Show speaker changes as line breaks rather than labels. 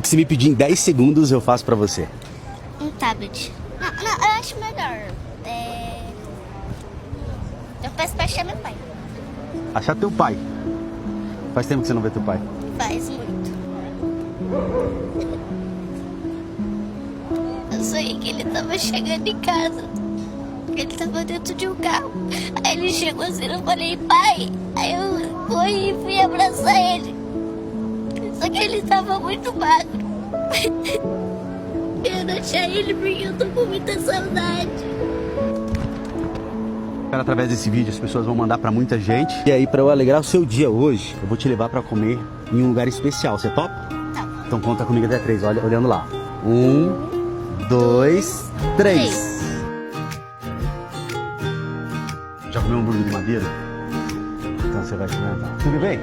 que você me pedir em 10 segundos eu faço pra você.
Um tablet. Não, eu acho melhor. Eu peço pra achar meu pai.
Achar teu pai. Faz tempo que você não vê teu pai.
Faz muito. Eu sonhei que ele tava chegando em casa. Ele tava dentro de um carro. Aí ele chegou assim, eu falei, pai. Aí eu corri e fui abraçar ele. Só que ele tava muito magro. Eu não achei ele porque eu tô com muita saudade.
Cara, através desse vídeo as pessoas vão mandar pra muita gente. E aí, pra eu alegrar o seu dia hoje, eu vou te levar pra comer em um lugar especial. Você topa?
Tá.
Então conta comigo até 3, olha, olhando lá. 1, 2, 3. Já comeu um hambúrguer de madeira? Então você vai experimentar. Tudo bem?